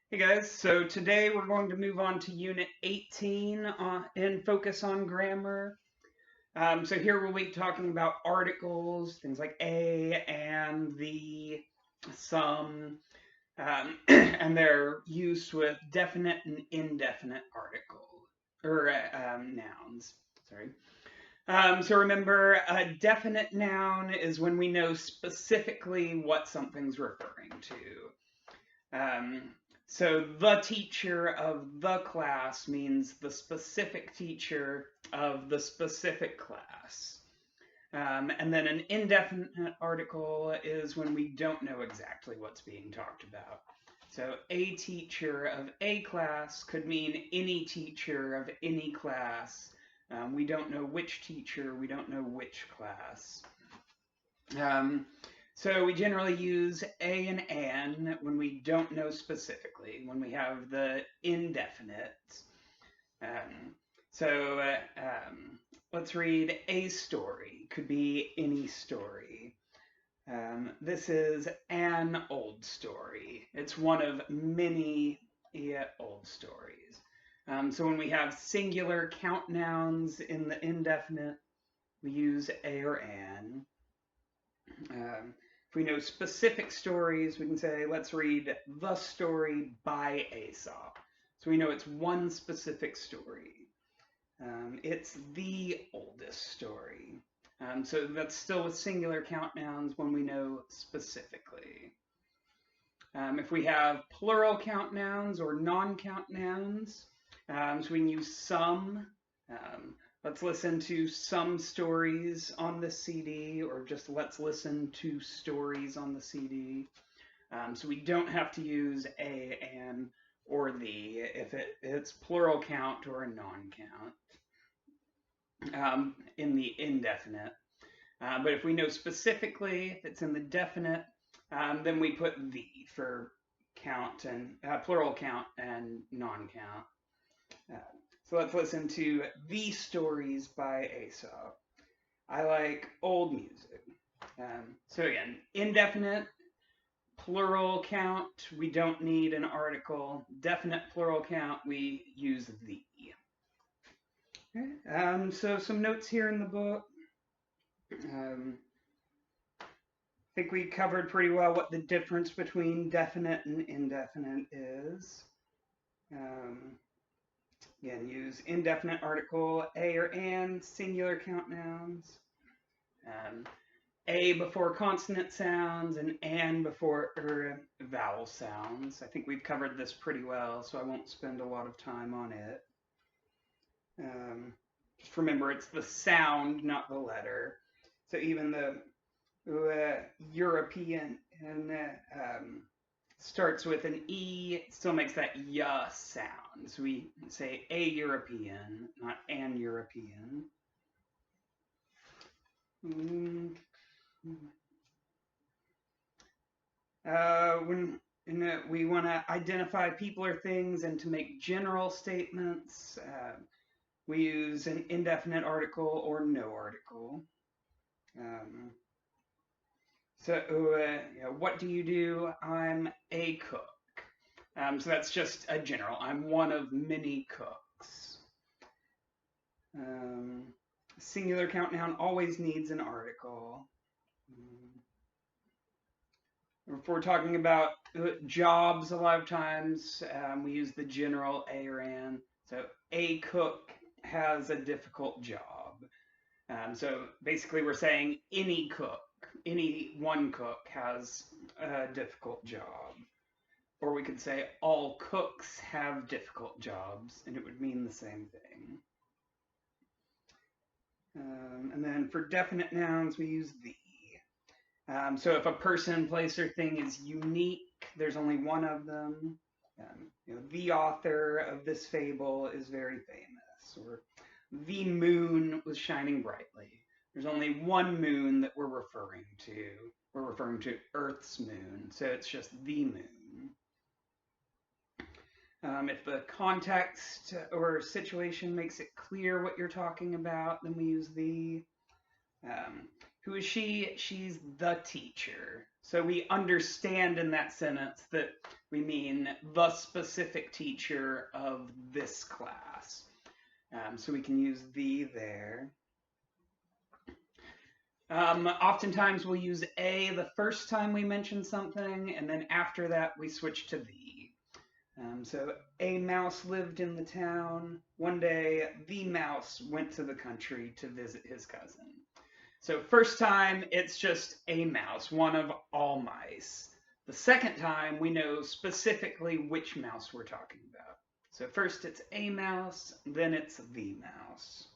Hey guys, so today we're going to move on to Unit 18 and focus on grammar. So here we'll be talking about articles, things like a and the, some, and their use with definite and indefinite articles, or nouns. Sorry. So remember, a definite noun is when we know specifically what something's referring to. So the teacher of the class means the specific teacher of the specific class. And then an indefinite article is when we don't know exactly what's being talked about. So a teacher of a class could mean any teacher of any class. We don't know which teacher, we don't know which class. Um, so we generally use a and an when we don't know specifically, when we have the indefinite. Um, so let's read a story. Could be any story. This is an old story. It's one of many old stories. So when we have singular count nouns in the indefinite, we use a or an. If we know specific stories, we can say, let's read the story by Aesop. So we know it's one specific story. It's the oldest story. So that's still with singular count nouns when we know specifically. If we have plural count nouns or non-count nouns, so we can use some. Um, let's listen to some stories on the CD, or just let's listen to stories on the CD. So we don't have to use a, an, or the if it's plural count or a non-count in the indefinite. But if we know specifically if it's in the definite, then we put the for count and plural count and non-count. Uh, so let's listen to The Stories by Aesop. I like old music. So again, indefinite, plural count, we don't need an article. Definite plural count, we use the. Okay. So some notes here in the book. Um, I think we covered pretty well what the difference between definite and indefinite is. Um, Again, use indefinite article, a or an, singular count nouns. Um, a before consonant sounds and an before vowel sounds. I think we've covered this pretty well, so I won't spend a lot of time on it. Just remember, it's the sound, not the letter. So even the European and starts with an E, it still makes that ya sound. So we say a European, not an European. When we want to identify people or things and to make general statements, we use an indefinite article or no article. Um, what do you do? I'm a cook. So that's just a general. I'm one of many cooks. Um, Singular count noun always needs an article. If we're talking about jobs, a lot of times we use the general a or an. So a cook has a difficult job. So basically, we're saying any cook, any one cook has a difficult job. Or we could say all cooks have difficult jobs, and it would mean the same thing. And then for definite nouns, we use the. So if a person, place, or thing is unique, there's only one of them. The author of this fable is very famous, or the moon was shining brightly. There's only one moon that we're referring to. We're referring to Earth's moon, so it's just the moon. If the context or situation makes it clear what you're talking about, then we use the. Who is she? She's the teacher. So we understand in that sentence that we mean the specific teacher of this class. So we can use the there. Oftentimes we'll use a the first time we mention something, and then after that we switch to the. So a mouse lived in the town. One day the mouse went to the country to visit his cousin. So first time it's just a mouse, one of all mice. The second time we know specifically which mouse we're talking about. So first it's a mouse, then it's the mouse.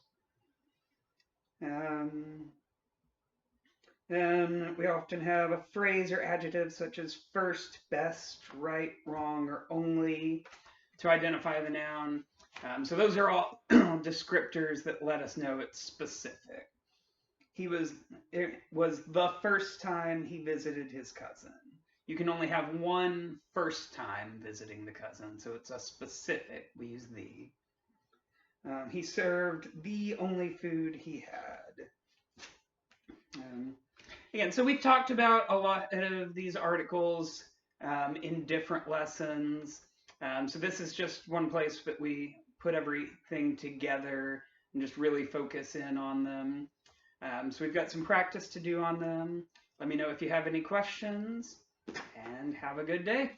Then we often have a phrase or adjective such as first, best, right, wrong, or only to identify the noun. So those are all descriptors that let us know it's specific. It was the first time he visited his cousin. You can only have one first time visiting the cousin, so it's a specific. We use the. He served the only food he had. Again, so we've talked about a lot of these articles in different lessons. So this is just one place that we put everything together and just really focus in on them. So we've got some practice to do on them. Let me know if you have any questions, and have a good day.